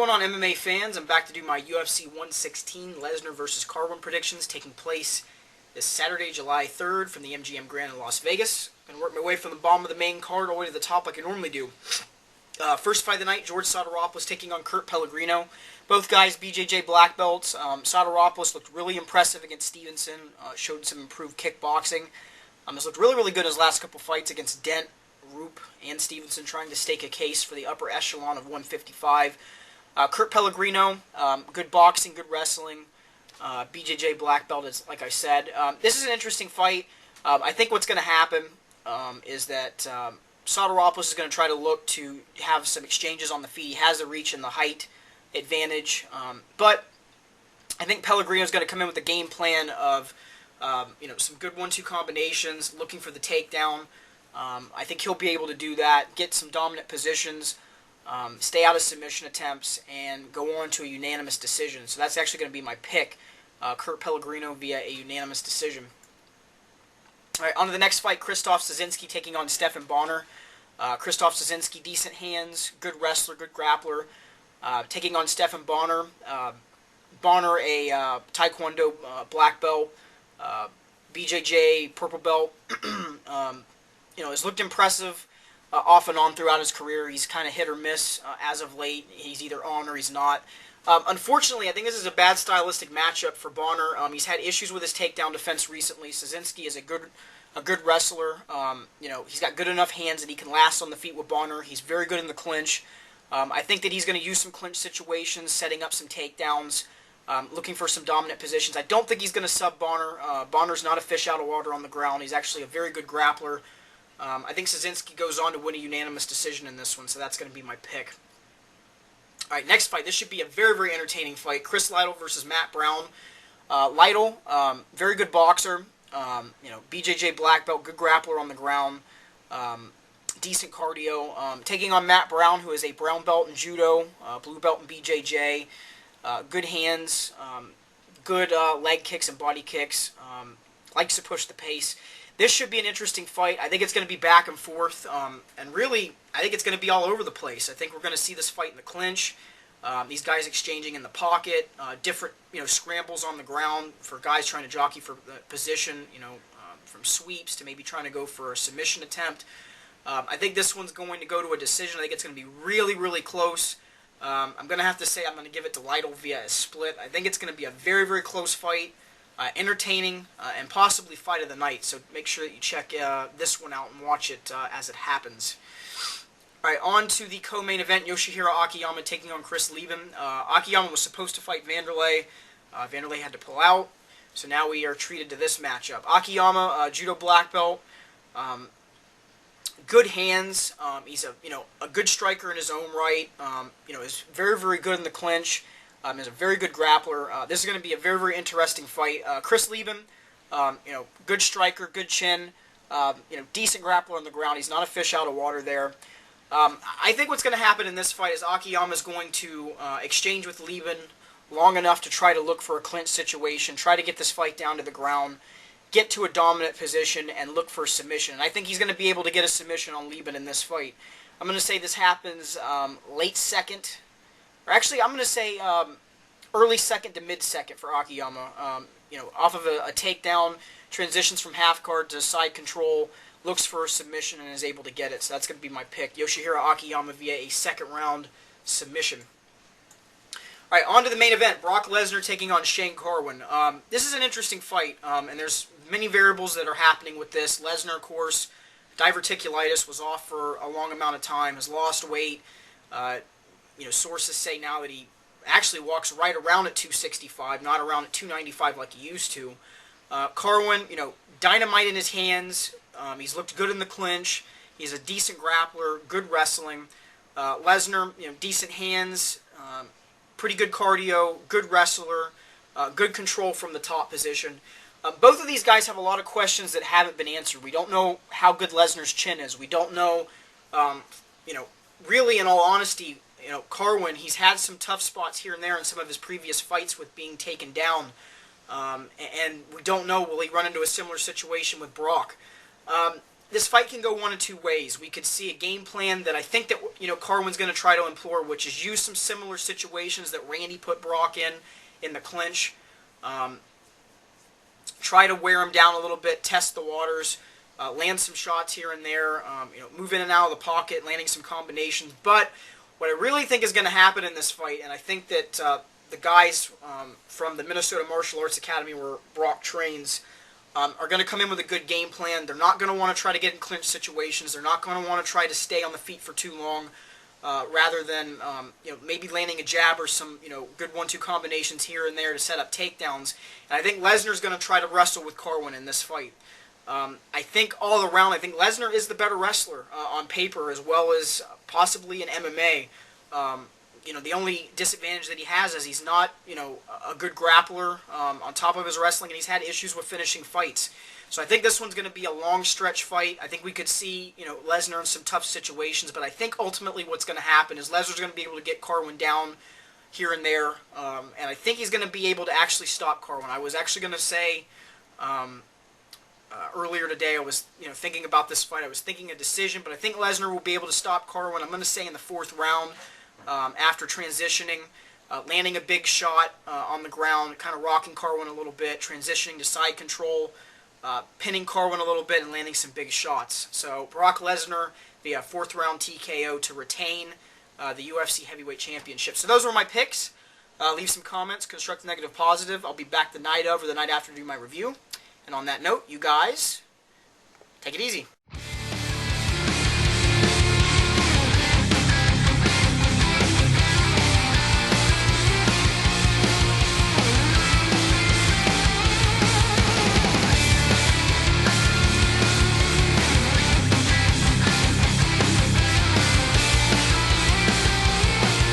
going on, MMA fans? I'm back to do my UFC 116 Lesnar versus Carwin predictions taking place this Saturday, July 3rd from the MGM Grand in Las Vegas. I'm going to work my way from the bottom of the main card all the way to the top like I normally do. First fight of the night, George Sotiropoulos taking on Kurt Pellegrino. Both guys BJJ black belts. Sotiropoulos looked really impressive against Stevenson, showed some improved kickboxing. Has looked really good in his last couple fights against Dent, Roop, and Stevenson, trying to stake a case for the upper echelon of 155. Kurt Pellegrino, good boxing, good wrestling. BJJ black belt, is like I said. This is an interesting fight. I think what's going to happen is that Sotiropoulos is going to try to look to have some exchanges on the feet. He has the reach and the height advantage, but I think Pellegrino is going to come in with a game plan of some good 1-2 combinations, looking for the takedown. I think he'll be able to do that, get some dominant positions, stay out of submission attempts, and go on to a unanimous decision. So that's actually going to be my pick, Kurt Pellegrino via a unanimous decision. All right, on to the next fight, Krzysztof Szyszynski taking on Stephan Bonnar. Krzysztof Szyszynski, decent hands, good wrestler, good grappler. Taking on Stephan Bonnar. Bonnar, a Taekwondo black belt, BJJ purple belt. Has looked impressive off and on throughout his career. He's kind of hit or miss as of late. He's either on or he's not. Unfortunately, I think this is a bad stylistic matchup for Bonnar. He's had issues with his takedown defense recently. Szyszynski is a good wrestler. He's got good enough hands that he can last on the feet with Bonnar. He's very good in the clinch. I think that he's going to use some clinch situations, setting up some takedowns, looking for some dominant positions. I don't think he's going to sub Bonnar. Bonner's not a fish out of water on the ground. He's actually a very good grappler. I think Szyszynski goes on to win a unanimous decision in this one, so that's going to be my pick. All right, next fight. This should be a very entertaining fight. Chris Lytle versus Matt Brown. Lytle, very good boxer. BJJ black belt, good grappler on the ground. Decent cardio. Taking on Matt Brown, who is a brown belt in judo, blue belt in BJJ. Good hands, good leg kicks and body kicks. Likes to push the pace. This should be an interesting fight. I think it's going to be back and forth, and really, I think it's going to be all over the place. I think we're going to see this fight in the clinch. These guys exchanging in the pocket, different scrambles on the ground for guys trying to jockey for the position. From sweeps to maybe trying to go for a submission attempt. I think this one's going to go to a decision. I think it's going to be really close. I'm going to have to say I'm going to give it to Lytle via a split. I think it's going to be a very close fight. Entertaining, and possibly fight of the night. So make sure that you check this one out and watch it as it happens. All right, on to the co-main event, Yoshihiro Akiyama taking on Chris Leben. Akiyama was supposed to fight Vanderlei. Vanderlei had to pull out, so now we are treated to this matchup. Akiyama, judo black belt, good hands. He's a good striker in his own right. Is very good in the clinch. Is a very good grappler. This is going to be a very interesting fight. Chris Leben, good striker, good chin, decent grappler on the ground. He's not a fish out of water there. I think what's going to happen in this fight is Akiyama is going to exchange with Leben long enough to try to look for a clinch situation, try to get this fight down to the ground, get to a dominant position, and look for a submission. And I think he's going to be able to get a submission on Leben in this fight. I'm going to say this happens late second. Or actually, I'm going to say early second to mid-second for Akiyama. Off of a takedown, transitions from half guard to side control, looks for a submission and is able to get it. So that's going to be my pick. Yoshihiro Akiyama via a second-round submission. All right, on to the main event. Brock Lesnar taking on Shane Carwin. This is an interesting fight, and there's many variables that are happening with this. Lesnar, of course, diverticulitis, was off for a long amount of time, has lost weight. Sources say now that he actually walks right around at 265, not around at 295 like he used to. Carwin, dynamite in his hands. He's looked good in the clinch. He's a decent grappler, good wrestling. Lesnar, decent hands, pretty good cardio, good wrestler, good control from the top position. Both of these guys have a lot of questions that haven't been answered. We don't know how good Lesnar's chin is. We don't know, really, in all honesty, Carwin, he's had some tough spots here and there in some of his previous fights with being taken down. And we don't know, will he run into a similar situation with Brock? this fight can go one of two ways. We could see a game plan that I think that Carwin's going to try to employ, which is use some similar situations that Randy put Brock in the clinch. Try to wear him down a little bit, test the waters, land some shots here and there, move in and out of the pocket, landing some combinations. But what I really think is going to happen in this fight, and I think that the guys from the Minnesota Martial Arts Academy where Brock trains are going to come in with a good game plan. They're not going to want to try to get in clinch situations. They're not going to want to try to stay on the feet for too long, rather than maybe landing a jab or some good 1-2 combinations here and there to set up takedowns. And I think Lesnar's going to try to wrestle with Carwin in this fight. I think all around, I think Lesnar is the better wrestler on paper as well as possibly in MMA. The only disadvantage that he has is he's not, a good grappler on top of his wrestling, and he's had issues with finishing fights. So I think this one's going to be a long stretch fight. I think we could see, Lesnar in some tough situations, but I think ultimately what's going to happen is Lesnar's going to be able to get Carwin down here and there, and I think he's going to be able to actually stop Carwin. I was actually going to say earlier today, I was thinking about this fight. I was thinking a decision, but I think Lesnar will be able to stop Carwin. I'm going to say in the 4th round. After transitioning, landing a big shot on the ground, kind of rocking Carwin a little bit, transitioning to side control, pinning Carwin a little bit, and landing some big shots. So Brock Lesnar via 4th round TKO to retain the UFC Heavyweight Championship. So those were my picks. Leave some comments, constructive, negative, positive. I'll be back the night of or the night after to do my review. And on that note, you guys, take it easy.